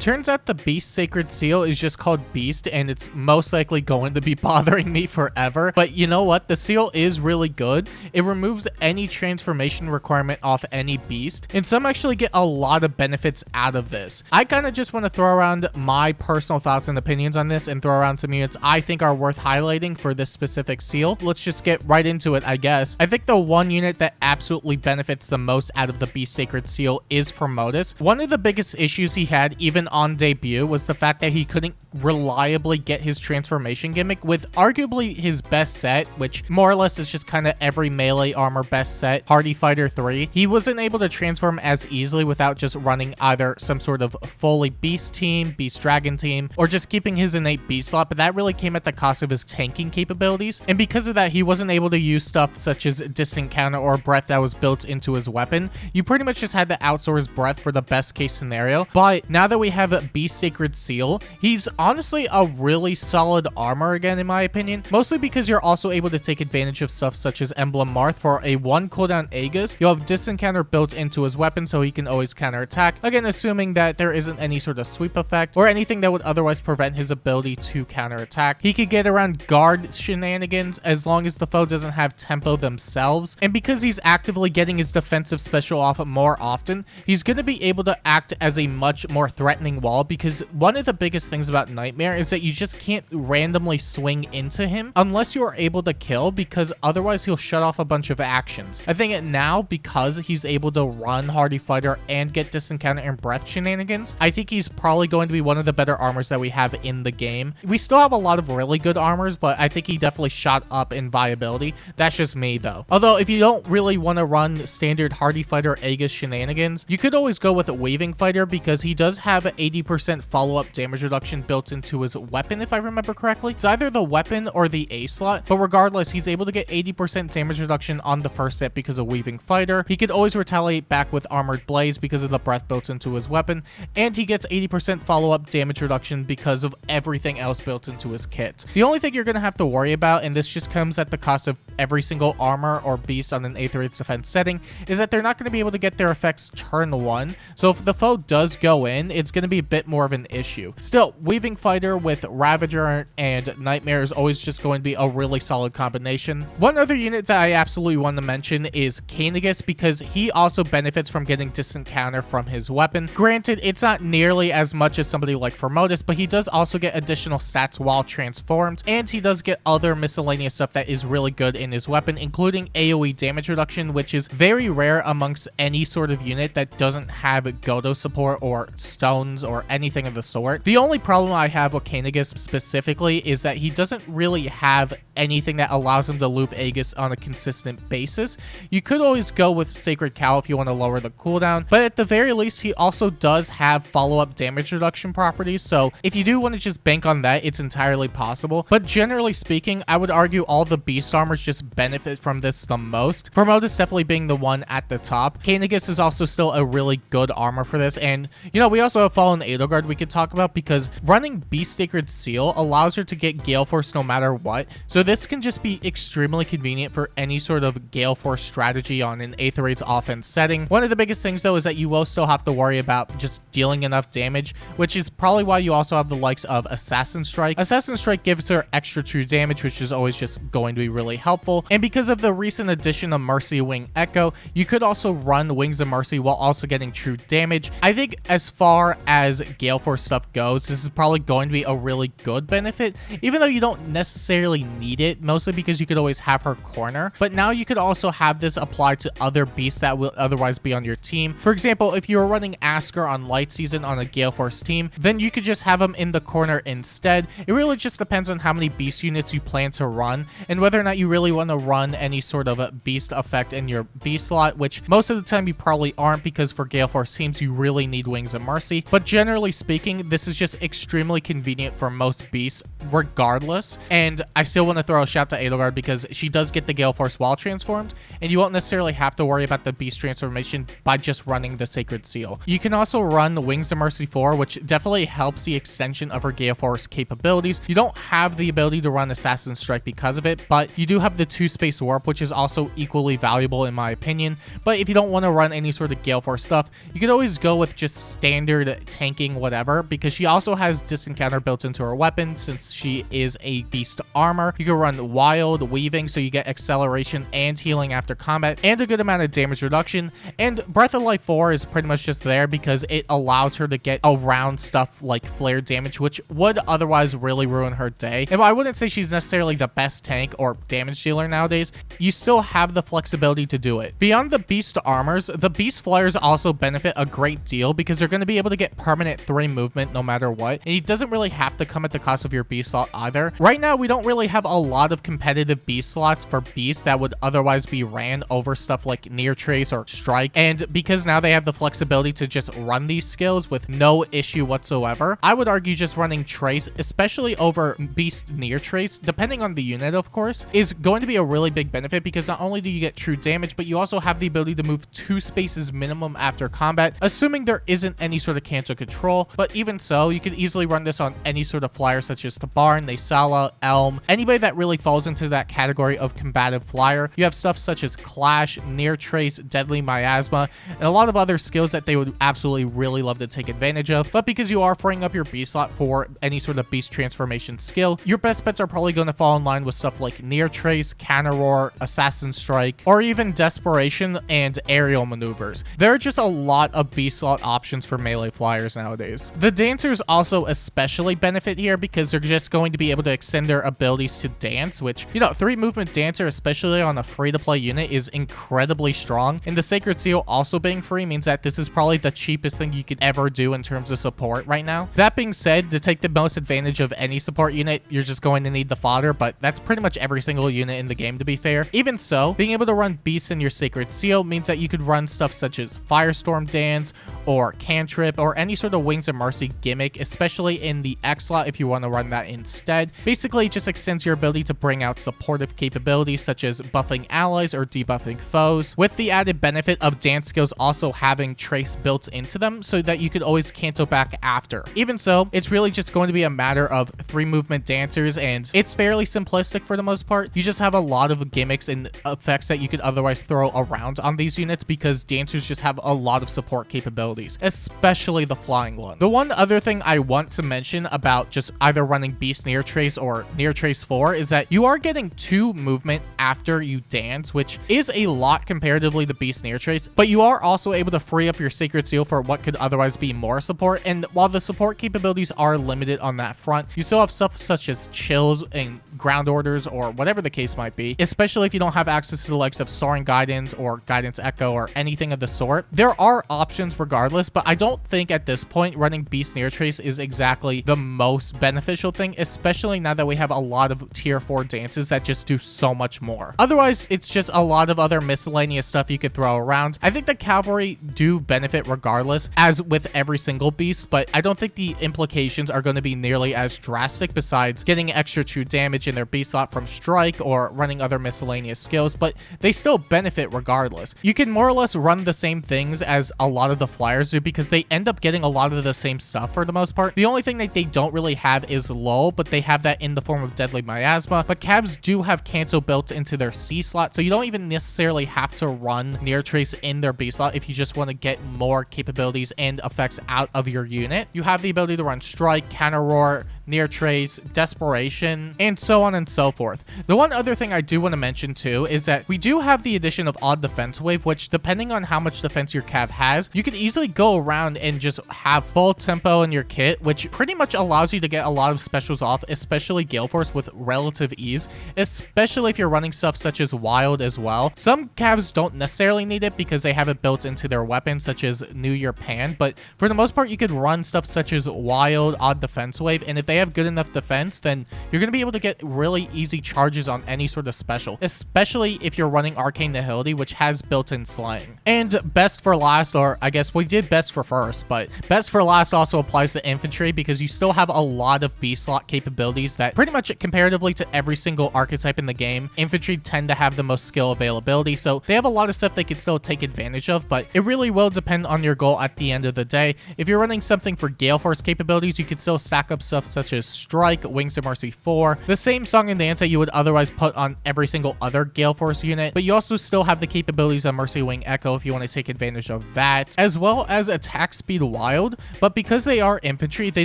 Turns out the Beast Sacred Seal is just called Beast, and it's most likely going to be bothering me forever. But you know what? The seal is really good. It removes any transformation requirement off any beast, and some actually get a lot of benefits out of this. I kind of just want to throw around my personal thoughts and opinions on this and throw around some units I think are worth highlighting for this specific seal. Let's just get right into it, I guess. I think the one unit that absolutely benefits the most out of the Beast Sacred Seal is Modus. One of the biggest issues he had even on debut was the fact that he couldn't reliably get his transformation gimmick with arguably his best set, which more or less is just kind of every melee armor best set, Hardy Fighter 3. He wasn't able to transform as easily without just running either some sort of fully beast team, beast dragon team, or just keeping his innate beast slot, but that really came at the cost of his tanking capabilities. And because of that, he wasn't able to use stuff such as distant counter or breath that was built into his weapon. You pretty much just had to outsource breath for the best case scenario. But now that we have a Beast Sacred Seal, he's honestly a really solid armor again, in my opinion, mostly because you're also able to take advantage of stuff such as Emblem Marth. For a 1 cooldown Aegis, you'll have distant counter built into his weapon so he can always counter attack, again assuming that there isn't any sort of sweep effect or anything that would otherwise prevent his ability to counter attack. He could get around guard shenanigans as long as the foe doesn't have tempo themselves, and because he's actively getting his defensive special off more often, he's going to be able to act as a much more threatening wall, because one of the biggest things about Nightmare is that you just can't randomly swing into him unless you are able to kill, because otherwise he'll shut off a bunch of actions. I think now, because he's able to run Hardy Fighter and get distant counter and breath shenanigans, I think he's probably going to be one of the better armors that we have in the game. We still have a lot of really good armors, but I think he definitely shot up in viability. That's just me though. Although if you don't really want to run standard Hardy Fighter Aegis shenanigans, you could always go with a Weaving Fighter, because he does have 80% follow-up damage reduction built into his weapon, if I remember correctly. It's either the weapon or the A slot, but regardless, he's able to get 80% damage reduction on the first hit because of Weaving Fighter. He could always retaliate back with Armored Blaze because of the breath built into his weapon, and he gets 80% follow-up damage reduction because of everything else built into his kit. The only thing you're going to have to worry about, and this just comes at the cost of every single armor or beast on an Aetherite's defense setting, is that they're not going to be able to get their effects turn 1. So if the foe does go in, it's going to be a bit more of an issue. Still, Weaving Fighter with Ravager and Nightmare is always just going to be a really solid combination. One other unit that I absolutely want to mention is Cavalry, because he also benefits from getting distant counter from his weapon. Granted, it's not nearly as much as somebody like Modus, but he does also get additional stats while transformed, and he does get other miscellaneous stuff that is really good in his weapon, including AoE damage reduction, which is very rare amongst any sort of unit that doesn't have Godo support or stones or anything of the sort. The only problem I have with Cavalry specifically is that he doesn't really have anything that allows him to loop Aegis on a consistent basis. You could always go with Sacred Cow if you want to lower the cooldown, but at the very least, he also does have follow-up damage reduction properties, so if you do want to just bank on that, it's entirely possible. But generally speaking, I would argue all the beast armors just benefit from this the most. Modus definitely being the one at the top. Cavalry is also still a really good armor for this, and you know, we also have Fallen Edelgard we could talk about, because running Beast Sacred Seal allows her to get Gale Force no matter what, so this can just be extremely convenient for any sort of Gale Force strategy on an Aetherite's offense setting. One of the biggest things though is that you will still have to worry about just dealing enough damage, which is probably why you also have the likes of Assassin Strike. Assassin Strike gives her extra true damage, which is always just going to be really helpful, and because of the recent addition of Mercy Wing Echo, you could also run Wings of Mercy while also getting true damage. I think as far as Gale Force stuff goes, this is probably going to be a really good benefit, even though you don't necessarily need it, mostly because you could always have her corner. But now you could also have this applied to other beasts that will otherwise be on your team. For example, if you were running Asker on Light Season on a Gale Force team, then you could just have him in the corner instead. It really just depends on how many beast units you plan to run and whether or not you really want to run any sort of a beast effect in your beast slot, which most of the time you probably aren't, because for Gale Force teams you really need Wings of Mercy. But generally speaking, this is just extremely convenient for most beasts, regardless. And I still want to throw a shout to Edelgard because she does get the Gale Force while transformed, and you won't necessarily have to worry about the beast transformation by just running the Sacred Seal. You can also run the Wings of Mercy 4, which definitely helps the extension of her Gale Force capabilities. You don't have the ability to run Assassin's Strike because of it, but you do have the 2-space warp, which is also equally valuable in my opinion. But if you don't want to run any sort of Gale Force stuff, you could always go with just standard tanking whatever, because she also has disencounter built into her weapon since she is a beast armor. You can run Wild Weaving, so you get acceleration and healing after combat and a good amount of damage reduction. And Breath of Life 4 is pretty much just there because it allows her to get around stuff like flare damage, which would otherwise really ruin her day. And I wouldn't say she's necessarily the best tank or damage dealer nowadays. You still have the flexibility to do it. Beyond the beast armors, the beast flyers also benefit a great deal because they're going to be able to get permanent 3 movement no matter what, and it doesn't really have to come at the cost of your beast slot either. Right now, we don't really have a lot of competitive beast slots for beasts that would otherwise be ran over stuff like Near Trace or Strike, and because now they have the flexibility to just run these skills with no issue whatsoever, I would argue just running Trace, especially over Beast Near Trace, depending on the unit of course, is going to be a really big benefit because not only do you get true damage, but you also have the ability to move 2 spaces minimum after combat, assuming there isn't any sort of cancel control. But even so, you could easily run this on any sort of flyer such as Tabarn, Naysala, Elm, anybody that really falls into that category of combative flyer. You have stuff such as Clash, Near Trace, Deadly Miasma, and a lot of other skills that they would absolutely really love to take advantage of. But because you are freeing up your beast slot for any sort of beast transformation skill, your best bets are probably going to fall in line with stuff like Near Trace, Counter Roar, Assassin's Strike, or even Desperation and Aerial Maneuvers. There are just a lot of beast slot options for melee flyers nowadays. The dancers also especially benefit here because they're just going to be able to extend their abilities to dance, which, you know, 3 movement dancer, especially on a free-to-play unit, is incredibly strong. And the Sacred Seal also being free means that this is probably the cheapest thing you could ever do in terms of support right now. That being said, to take the most advantage of any support unit, you're just going to need the fodder, but that's pretty much every single unit in the game, to be fair. Even so, being able to run beasts in your Sacred Seal means that you could run stuff such as Firestorm Dance or Cantrip or any sort of Wings of Mercy gimmick, especially in the X slot if you want to run that instead. Basically, it just extends your ability to bring out supportive capabilities such as buffing allies or debuffing foes, with the added benefit of dance skills also having Trace built into them so that you could always cancel back after. Even so, it's really just going to be a matter of 3 movement dancers, and it's fairly simplistic for the most part. You just have a lot of gimmicks and effects that you could otherwise throw around on these units because dancers just have a lot of support capabilities, especially the flying one. The one other thing I want to mention about just either running Beast Near Trace or Near Trace 4 is that you are getting 2 movement after you dance, which is a lot comparatively to Beast Near Trace, but you are also able to free up your Sacred Seal for what could otherwise be more support. And while the support capabilities are limited on that front, you still have stuff such as chills and ground orders or whatever the case might be, especially if you don't have access to the likes of Soaring Guidance or Guidance Echo or anything of the sort. There are options regardless, but I don't think at this point running Beast Near Trace is exactly the most beneficial thing, especially now that we have a lot of tier 4 dances that just do so much more. Otherwise, it's just a lot of other miscellaneous stuff you could throw around. I think the Cavalry do benefit regardless, as with every single beast, but I don't think the implications are going to be nearly as drastic besides getting extra true damage in their beast slot from Strike or running other miscellaneous skills, but they still benefit regardless. You can more or less run the same things as a lot of the flyers do because they end up getting a lot of the same stuff for the most part. The only thing that they don't really have is lull, but they have that in the form of Deadly Miasma. But Cavs do have cancel built into their C slot, so you don't even necessarily have to run Near Trace in their B slot if you just want to get more capabilities and effects out of your unit. You have the ability to run Strike, Counter Roar, Near Trace, Desperation, and so on and so forth. The one other thing I do want to mention too is that we do have the addition of Odd Defense Wave, which depending on how much defense your Cav has, you could easily go around and just have full tempo in your kit, which pretty much allows you to get a lot of specials off, especially Gale Force, with relative ease, especially if you're running stuff such as Wild as well. Some Cavs don't necessarily need it because they have it built into their weapons, such as New Year Pan, but for the most part, you could run stuff such as Wild, Odd Defense Wave, and if they they have good enough defense, then you're going to be able to get really easy charges on any sort of special, especially if you're running Arcane Nihility, which has built-in slaying. And best for last, or I guess we did best for first, but best for last also applies to Infantry because you still have a lot of B slot capabilities that pretty much comparatively to every single archetype in the game, Infantry tend to have the most skill availability, so they have a lot of stuff they can still take advantage of, but it really will depend on your goal at the end of the day. If you're running something for Gale Force capabilities, you could still stack up stuff such as Strike, Wings of Mercy 4, the same song and dance that you would otherwise put on every single other Gale Force unit, but you also still have the capabilities of Mercy Wing Echo if you want to take advantage of that, as well as Attack Speed Wild, but because they are Infantry, they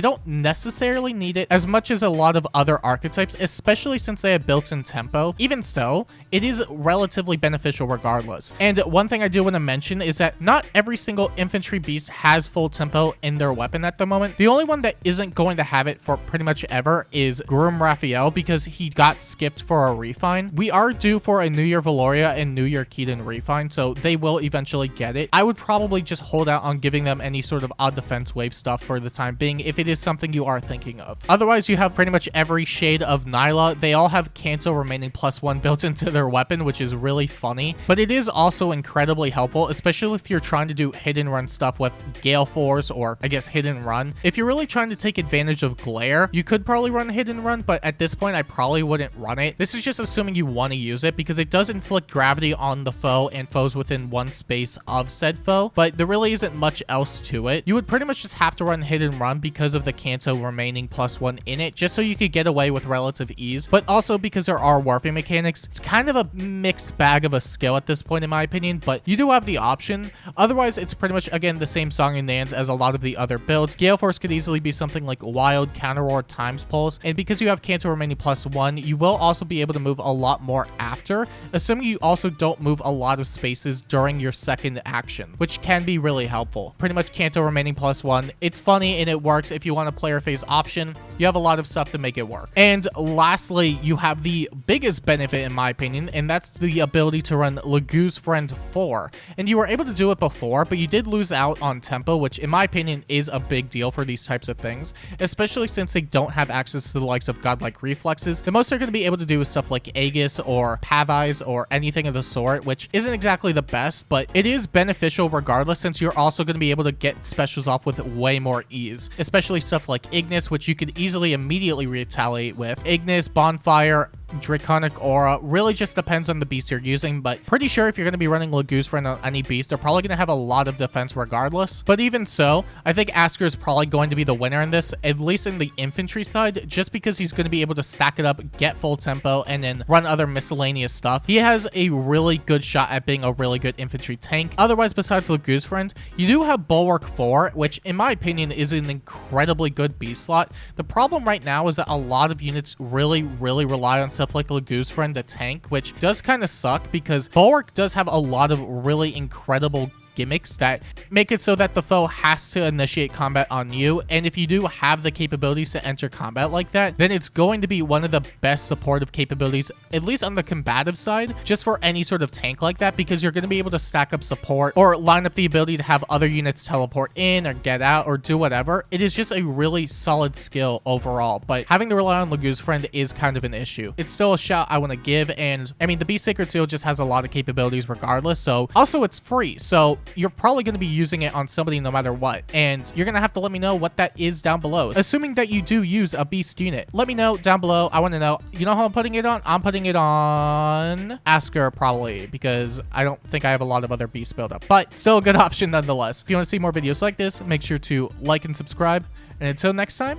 don't necessarily need it as much as a lot of other archetypes, especially since they have built-in tempo. Even so, it is relatively beneficial regardless. And one thing I do want to mention is that not every single Infantry beast has full tempo in their weapon at the moment. The only one that isn't going to have it for pretty much ever is Groom Raphael because he got skipped for a refine. We are due for a New Year Valoria and New Year Keaton refine, so they will eventually get it. I would probably just hold out on giving them any sort of odd defense wave stuff for the time being if it is something you are thinking of. Otherwise, you have pretty much every shade of Nyla. They all have Canto remaining +1 built into their weapon, which is really funny, but it is also incredibly helpful, especially if you're trying to do hit and run stuff with Gale Force, or I guess hit and run. If you're really trying to take advantage of Glare, you could probably run hit and run, but at this point I probably wouldn't run it. This is just assuming you want to use it because it does inflict gravity on the foe and foes within one space of said foe, but there really isn't much else to it. You would pretty much just have to run hit and run because of the Canto remaining +1 in it, just so you could get away with relative ease, but also because there are warping mechanics. It's kind of a mixed bag of a skill at this point in my opinion, but you do have the option. Otherwise, it's pretty much again the same song and dance as a lot of the other builds. Gale Force could easily be something like Wild, Counter Roar, Times Pulse, and because you have Canto remaining +1, you will also be able to move a lot more after, assuming you also don't move a lot of spaces during your second action, which can be really helpful. Pretty much Canto remaining +1. It's funny and it works if you want a player phase option. You have a lot of stuff to make it work. And lastly, you have the biggest benefit in my opinion, and that's the ability to run Lagoo's Friend 4. And you were able to do it before, but you did lose out on tempo, which in my opinion is a big deal for these types of things, especially since they don't have access to the likes of godlike reflexes. The most they're going to be able to do is stuff like Aegis or Pavize or anything of the sort, which isn't exactly the best, but it is beneficial regardless since you're also going to be able to get specials off with way more ease, especially stuff like Ignis, which you could easily immediately retaliate with. Ignis, Bonfire, Draconic Aura, really just depends on the beast you're using, but pretty sure if you're going to be running Lagoo's Friend on any beast, they're probably going to have a lot of defense regardless. But even so, I think Asker is probably going to be the winner in this, at least in the Infantry side, just because he's going to be able to stack it up, get full tempo, and then run other miscellaneous stuff. He has a really good shot at being a really good Infantry tank. Otherwise, besides Lagoo's Friend, you do have Bulwark 4, which in my opinion is an incredibly good beast slot. The problem right now is that a lot of units really rely on stuff like Lagoo's Friend to tank, which does kind of suck because Bulwark does have a lot of really incredible gimmicks that make it so that the foe has to initiate combat on you, and if you do have the capabilities to enter combat like that, then it's going to be one of the best supportive capabilities, at least on the combative side, just for any sort of tank like that, because you're going to be able to stack up support or line up the ability to have other units teleport in or get out or do whatever. It is just a really solid skill overall, but having to rely on Lagoo's Friend is kind of an issue. It's still a shout I want to give, and I mean the Beast Sacred Seal just has a lot of capabilities regardless, so also it's free, so you're probably going to be using it on somebody no matter what, and you're going to have to let me know what that is down below, assuming that you do use a beast unit. Let me know down below. I want to know. You know how I'm putting it on? I'm putting it on Asker probably, because I don't think I have a lot of other beasts built up, but still a good option nonetheless. If you want to see more videos like this, make sure to like and subscribe, and until next time,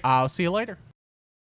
I'll see you later.